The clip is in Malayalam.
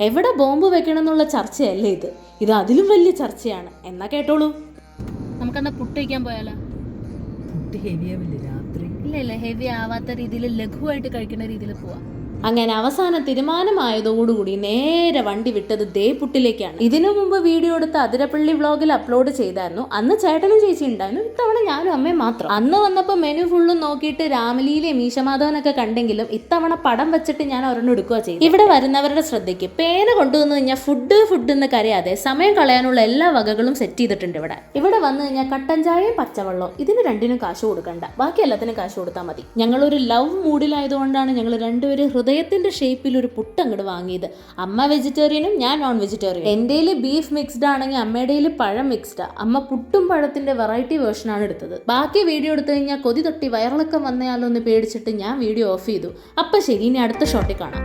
എവിടെ ബോംബ് വെക്കണം എന്നുള്ള ചർച്ചയല്ലേ ഇത് അതിലും വലിയ ചർച്ചയാണ്. എന്നാ കേട്ടോളൂ. നമുക്കെന്നാ പുട്ട് കഴിക്കാൻ പോയാലോ? പുട്ട് ഹെവി ആവില്ലേ രാത്രി? ഇല്ല ഹെവി ആവാത്ത രീതിയിൽ ലഘുവായിട്ട് കഴിക്കുന്ന രീതിയിൽ പോവാം. അങ്ങനെ അവസാനം തീരുമാനമായതോടുകൂടി നേരെ വണ്ടി വിട്ടത് ദേപുട്ടിലേക്കാണ്. ഇതിനു മുമ്പ് വീഡിയോ എടുത്ത് അതിരപ്പള്ളി വ്ളോഗിൽ അപ്ലോഡ് ചെയ്തായിരുന്നു. അന്ന് ചേട്ടനും ചേച്ചി ഉണ്ടായിരുന്നു. ഇത്തവണ ഞാനും അമ്മയും മാത്രം. അന്ന് വന്നപ്പോൾ മെനു ഫുള്ളും നോക്കിയിട്ട് രാമലീലയും മീശമാധവനൊക്കെ കണ്ടെങ്കിലും ഇത്തവണ പടം വെച്ചിട്ട് ഞാൻ ഒരെണ്ണം എടുക്കുക ചെയ്തു. ഇവിടെ വരുന്നവരുടെ ശ്രദ്ധയ്ക്ക് പേന കൊണ്ടുവന്നു കഴിഞ്ഞാൽ ഫുഡ് എന്ന് കരയാതെ സമയം കളയാനുള്ള എല്ലാ വകകളും സെറ്റ് ചെയ്തിട്ടുണ്ട്. ഇവിടെ വന്നു കഴിഞ്ഞാൽ കട്ടൻ ചായയും പച്ചവെള്ളവും ഇതിന് രണ്ടിനും കാശ് കൊടുക്കണ്ട, ബാക്കി എല്ലാത്തിനും കാശ് കൊടുത്താൽ മതി. ഞങ്ങളൊരു ലവ് മൂഡിലായതുകൊണ്ടാണ് ഞങ്ങൾ രണ്ടുപേരും ഹൃദയത്തിന്റെ ഷേപ്പിൽ ഒരു പുട്ട് അങ്ങോട്ട് വാങ്ങിയത്. അമ്മ വെജിറ്റേറിയനും ഞാൻ നോൺ വെജിറ്റേറിയൻ. എൻ്റെ ബീഫ് മിക്സ്ഡ് ആണെങ്കിൽ അമ്മയുടെ പഴം മിക്സ്ഡാ. അമ്മ പുട്ടും പഴത്തിന്റെ വെറൈറ്റി വേർഷനാണ് എടുത്തത്. ബാക്കി വീഡിയോ എടുത്തു കഴിഞ്ഞാൽ കൊതി തൊട്ടി വയറിളക്കം വന്നയാലോ എന്ന് പേടിച്ചിട്ട് ഞാൻ വീഡിയോ ഓഫ് ചെയ്തു. അപ്പൊ ശരി, ഇനി അടുത്ത ഷോട്ടിൽ കാണാം.